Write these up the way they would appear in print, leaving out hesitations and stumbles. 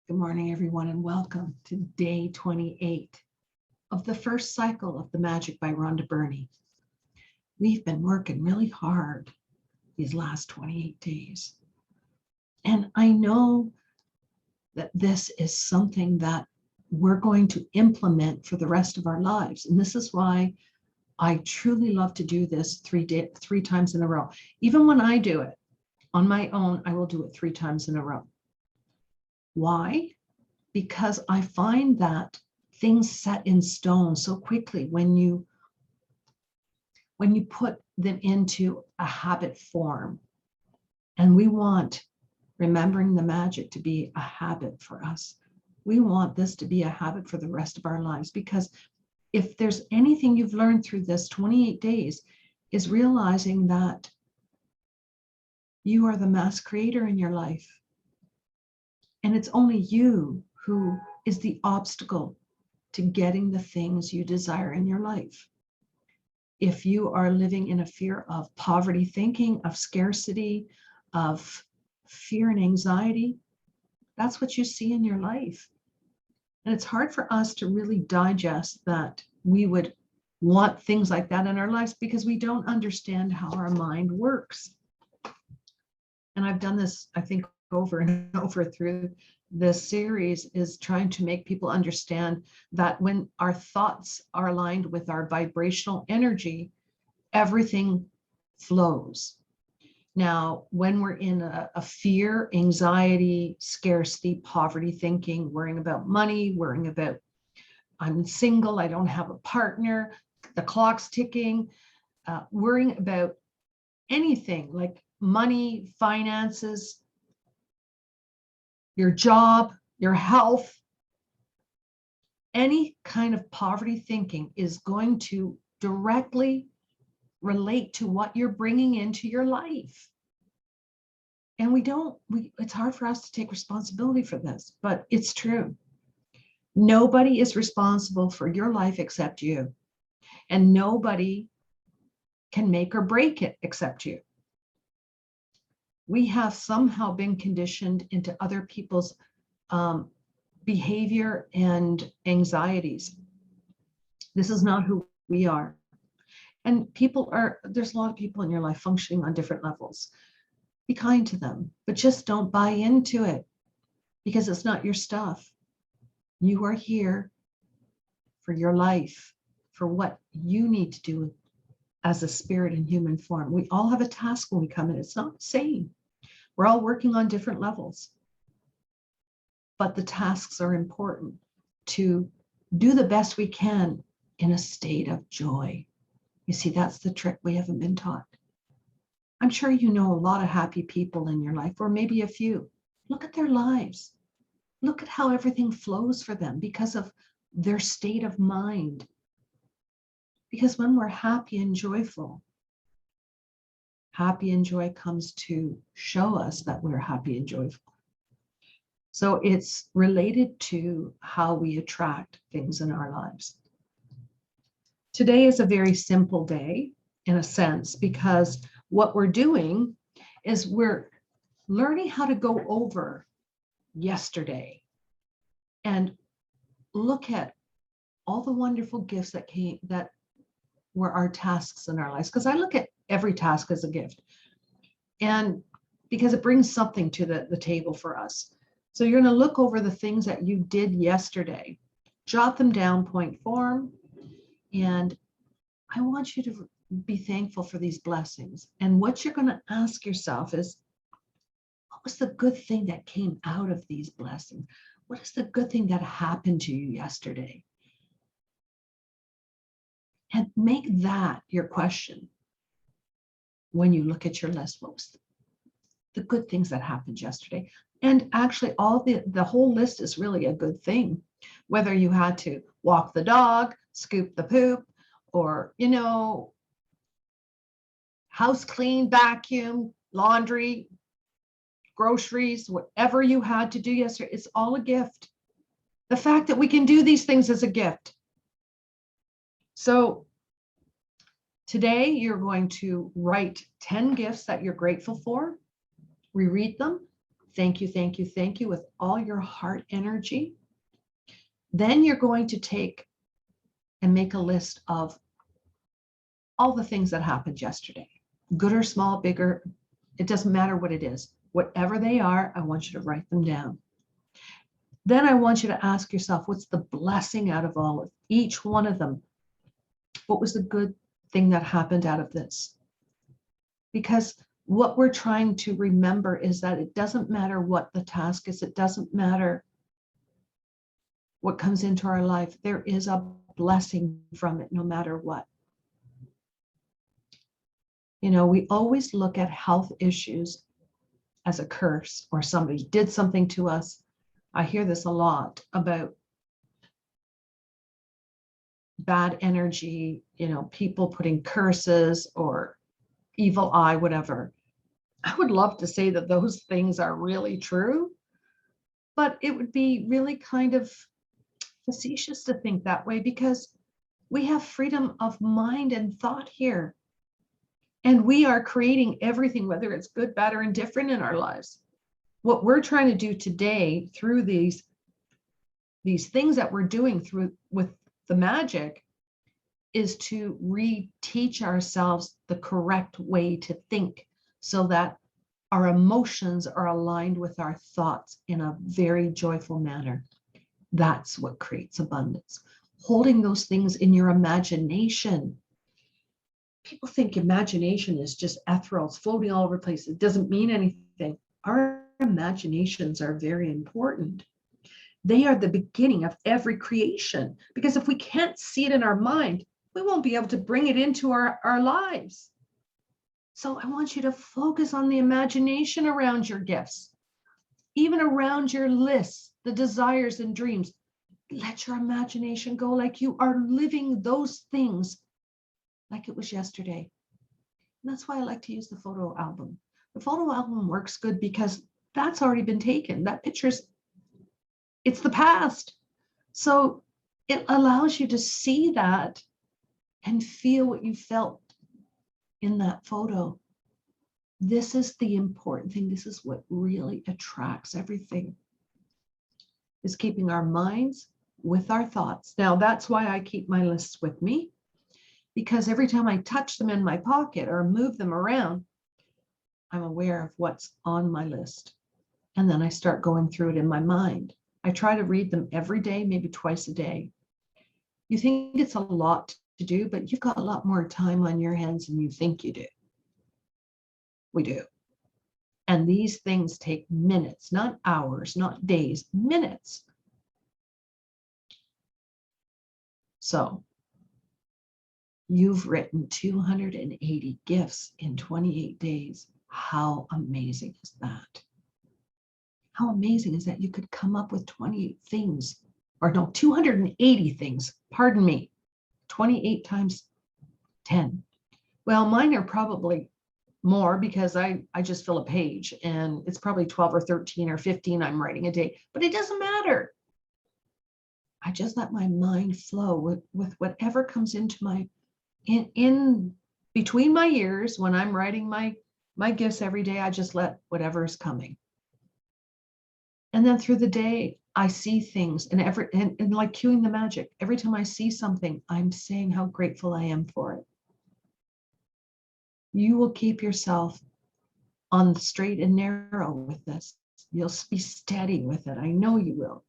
Good morning, everyone, and welcome to day 28 of the first cycle of the Magic by Rhonda Byrne. We've been working really hard these last 28 days. And I know that this is something that we're going to implement for the rest of our lives. And this is why I truly love to do this three times in a row. Even when I do it on my own, I will do it 3 times in a row. Why? Because I find that things set in stone so quickly when you put them into a habit form. And we want remembering the magic to be a habit for us. We want this to be a habit for the rest of our lives, because if there's anything you've learned through this 28 days is realizing that you are the master creator in your life. And it's only you who is the obstacle to getting the things you desire in your life. If you are living in a fear of poverty thinking, of scarcity, of fear and anxiety, that's what you see in your life. And it's hard for us to really digest that we would want things like that in our lives because we don't understand how our mind works. And I've done this, I think, over and over through this series, is trying to make people understand that when our thoughts are aligned with our vibrational energy, everything flows. Now, when we're in a fear, anxiety, scarcity, poverty thinking, worrying about money, worrying about I'm single, I don't have a partner, the clock's ticking, worrying about anything like money, finances, your job, your health, any kind of poverty thinking is going to directly relate to what you're bringing into your life. And it's hard for us to take responsibility for this, but it's true. Nobody is responsible for your life except you. And nobody can make or break it except you. We have somehow been conditioned into other people's behavior and anxieties. This is not who we are. And there's a lot of people in your life functioning on different levels. Be kind to them, but just don't buy into it because it's not your stuff. You are here for your life, for what you need to do as a spirit in human form. We all have a task when we come in. It's not the same. We're all working on different levels. But the tasks are important to do the best we can in a state of joy. You see, that's the trick we haven't been taught. I'm sure you know a lot of happy people in your life, or maybe a few. Look at their lives. Look at how everything flows for them because of their state of mind. Because when we're happy and joy comes to show us that we're happy and joyful. So it's related to how we attract things in our lives. Today is a very simple day in a sense, because what we're doing is we're learning how to go over yesterday and look at all the wonderful gifts that were our tasks in our lives. Because I look at every task as a gift, and because it brings something to the table for us. So you're going to look over the things that you did yesterday, jot them down, point form, and I want you to be thankful for these blessings. And what you're going to ask yourself is, what was the good thing that came out of these blessings? What is the good thing that happened to you yesterday? And make that your question when you look at your list. What was the good things that happened yesterday? And actually, the whole list is really a good thing. Whether you had to walk the dog, scoop the poop, or, house clean, vacuum, laundry, groceries, whatever you had to do yesterday, it's all a gift. The fact that we can do these things is a gift. So today you're going to write 10 gifts that you're grateful for, reread them, thank you, thank you, thank you with all your heart energy. Then you're going to take and make a list of all the things that happened yesterday, good or small, bigger, it doesn't matter what it is. Whatever they are, I want you to write them down. Then I want you to ask yourself, what's the blessing out of all of each one of them? What was the good thing that happened out of this? Because what we're trying to remember is that it doesn't matter what the task is. It doesn't matter what comes into our life. There is a blessing from it, no matter what. You know, we always look at health issues as a curse, or somebody did something to us. I hear this a lot about bad energy, you know, people putting curses or evil eye, whatever. I would love to say that those things are really true, but it would be really kind of facetious to think that way, because we have freedom of mind and thought here. And we are creating everything, whether it's good, bad, or indifferent in our lives. What we're trying to do today through these things that we're doing through with the magic is to reteach ourselves the correct way to think, so that our emotions are aligned with our thoughts in a very joyful manner. That's what creates abundance. Holding those things in your imagination. People think imagination is just ethereal, it's floating all over the place. It doesn't mean anything. Our imaginations are very important. They are the beginning of every creation, because if we can't see it in our mind, we won't be able to bring it into our lives. So I want you to focus on the imagination around your gifts, even around your lists, the desires and dreams. Let your imagination go, like you are living those things like it was yesterday. And that's why I like to use the photo album. The photo album works good because that's already been taken. That it's the past. So it allows you to see that and feel what you felt in that photo. This is the important thing. This is what really attracts everything, is keeping our minds with our thoughts. Now, that's why I keep my lists with me, because every time I touch them in my pocket or move them around, I'm aware of what's on my list. And then I start going through it in my mind. I try to read them every day, maybe twice a day. You think it's a lot to do, but you've got a lot more time on your hands than you think you do. We do. And these things take minutes, not hours, not days, minutes. So you've written 280 gifts in 28 days. How amazing is that? How amazing is that you could come up with 28 things, or no, 280 things, pardon me, 28 times 10. Well, mine are probably more, because I just fill a page, and it's probably 12 or 13 or 15 I'm writing a day, but it doesn't matter. I just let my mind flow with whatever comes into my, in between my ears when I'm writing my gifts every day. I just let whatever is coming. And then through the day, I see things, and like cueing the magic. Every time I see something, I'm saying how grateful I am for it. You will keep yourself on the straight and narrow with this. You'll be steady with it. I know you will.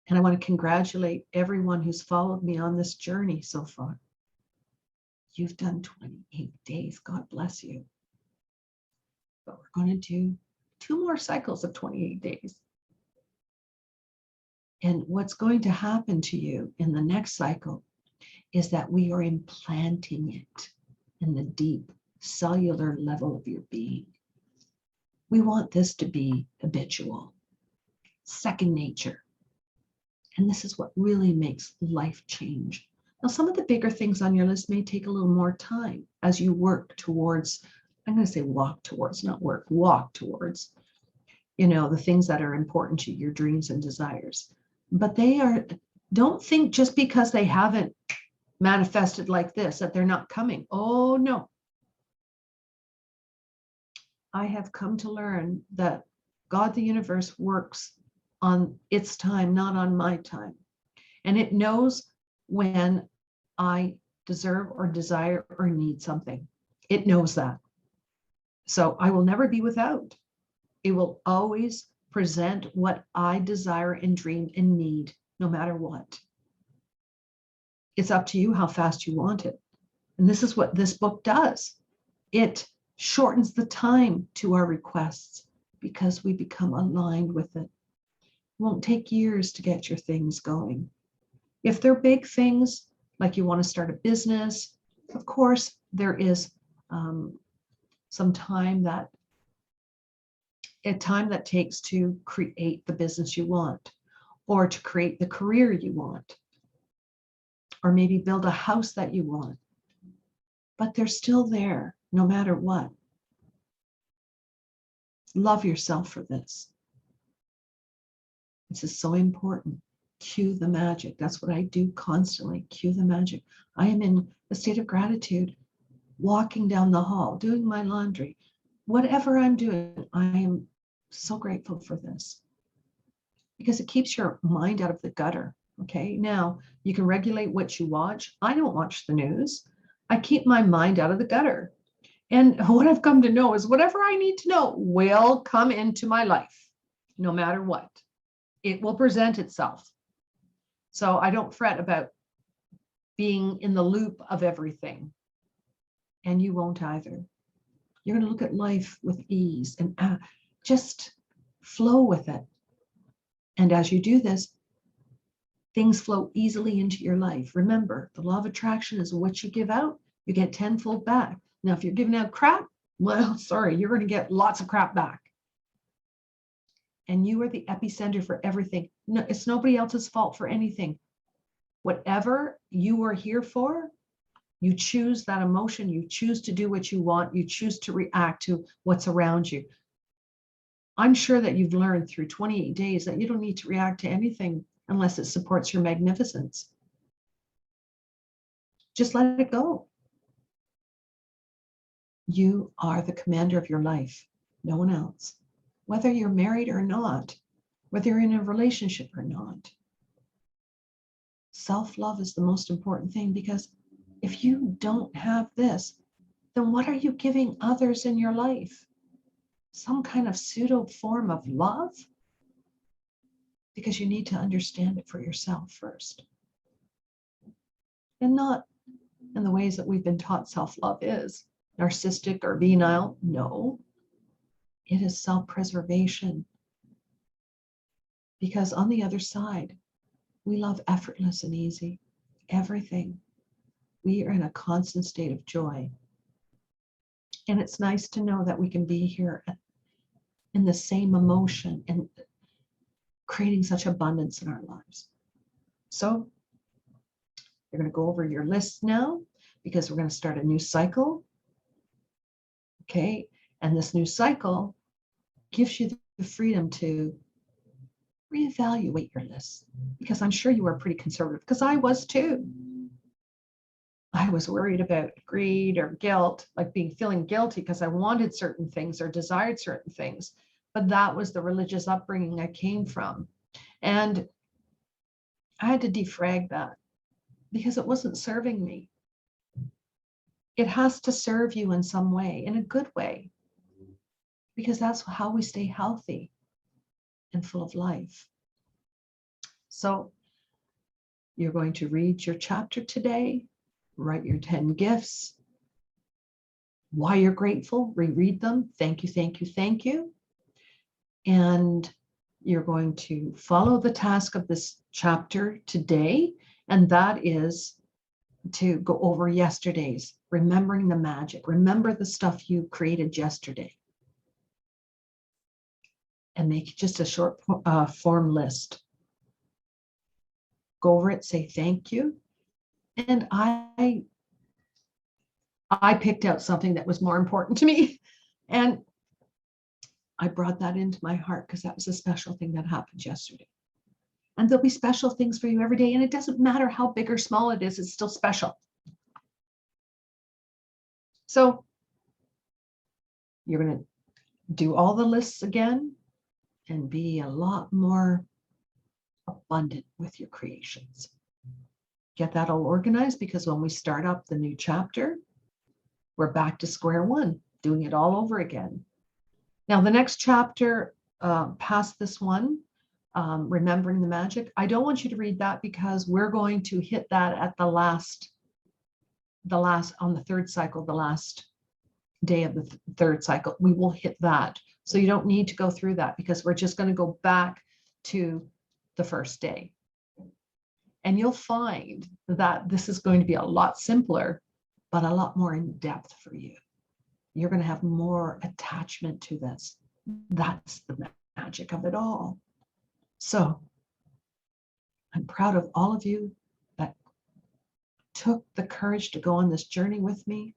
And I want to congratulate everyone who's followed me on this journey so far. You've done 28 days. God bless you. But we're going to do 2 more cycles of 28 days. And what's going to happen to you in the next cycle is that we are implanting it in the deep cellular level of your being. We want this to be habitual, second nature. And this is what really makes life change. Now, some of the bigger things on your list may take a little more time as you work towards, I'm going to say walk towards, not work, walk towards, the things that are important to you, your dreams and desires. But don't think just because they haven't manifested like this that they're not coming. Oh, no. I have come to learn that God, the universe, works on its time, not on my time. And it knows when I deserve or desire or need something. It knows that. So I will never be without. It will always present what I desire and dream and need, no matter what. It's up to you how fast you want it. And this is what this book does. It shortens the time to our requests because we become aligned with it. It won't take years to get your things going. If they're big things, like you want to start a business, of course, there is some time that takes to create the business you want, or to create the career you want, or maybe build a house that you want. But they're still there, no matter what. Love yourself for this. This is so important. Cue the magic. That's what I do constantly. Cue the magic. I am in a state of gratitude, walking down the hall, doing my laundry, whatever I'm doing. I am so grateful for this because it keeps your mind out of the gutter. Okay, now you can regulate what you watch. I don't watch the news. I keep my mind out of the gutter. And what I've come to know is whatever I need to know will come into my life, no matter what. It will present itself. So I don't fret about being in the loop of everything. And you won't either. You're going to look at life with ease and just flow with it. And as you do this, things flow easily into your life. Remember, the law of attraction is what you give out, you get tenfold back. Now, if you're giving out crap, well, sorry, you're going to get lots of crap back. And you are the epicenter for everything. No, it's nobody else's fault for anything. Whatever you are here for, you choose that emotion, you choose to do what you want, you choose to react to what's around you. I'm sure that you've learned through 28 days that you don't need to react to anything unless it supports your magnificence. Just let it go. You are the commander of your life, no one else. Whether you're married or not, whether you're in a relationship or not. Self-love is the most important thing, because if you don't have this, then what are you giving others in your life? Some kind of pseudo form of love? Because you need to understand it for yourself first. And not in the ways that we've been taught self-love is. Narcissistic or venile. No. It is self-preservation. Because on the other side, we love effortless and easy. Everything. We are in a constant state of joy. And it's nice to know that we can be here in the same emotion and creating such abundance in our lives. So you're going to go over your list now, because we're going to start a new cycle. Okay. And this new cycle gives you the freedom to reevaluate your list, because I'm sure you are pretty conservative, because I was too. I was worried about greed or guilt, like feeling guilty because I wanted certain things or desired certain things. But that was the religious upbringing I came from. And I had to defrag that because it wasn't serving me. It has to serve you in some way, in a good way, because that's how we stay healthy and full of life. So you're going to read your chapter today, write your 10 gifts, why you're grateful, reread them. Thank you, thank you, thank you. And you're going to follow the task of this chapter today, and that is to go over yesterday's, remembering the magic. Remember the stuff you created yesterday. And make just a short form list. Go over it, say thank you. And I picked out something that was more important to me. And I brought that into my heart because that was a special thing that happened yesterday. And there'll be special things for you every day. And it doesn't matter how big or small it is, it's still special. So you're going to do all the lists again and be a lot more abundant with your creations. Get that all organized, because when we start up the new chapter, we're back to square one, doing it all over again. Now, the next chapter, past this one, remembering the magic, I don't want you to read that, because we're going to hit that at the last on the third cycle, the last day of the third cycle. We will hit that. So you don't need to go through that, because we're just going to go back to the first day. And you'll find that this is going to be a lot simpler, but a lot more in depth for you. You're going to have more attachment to this. That's the magic of it all. So I'm proud of all of you that took the courage to go on this journey with me.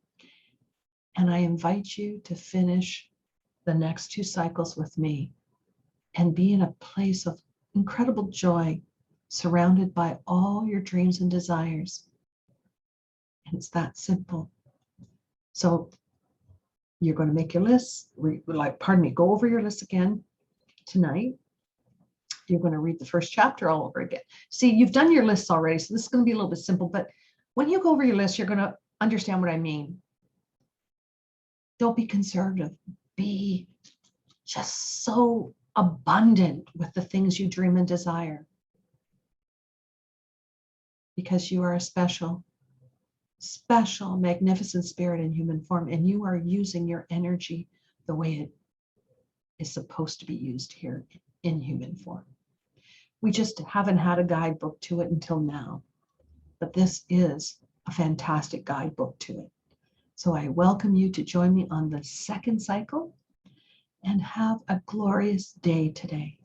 And I invite you to finish the next 2 cycles with me and be in a place of incredible joy, surrounded by all your dreams and desires. And it's that simple. So you're going to make your lists, go over your list again tonight. You're going to read the first chapter all over again. See, you've done your lists already, so this is going to be a little bit simple, but when you go over your list, you're going to understand what I mean. Don't be conservative. Be just so abundant with the things you dream and desire, because you are a special, magnificent spirit in human form, and you are using your energy the way it is supposed to be used here in human form. We just haven't had a guidebook to it until now, but this is a fantastic guidebook to it. So I welcome you to join me on the second cycle, and have a glorious day today.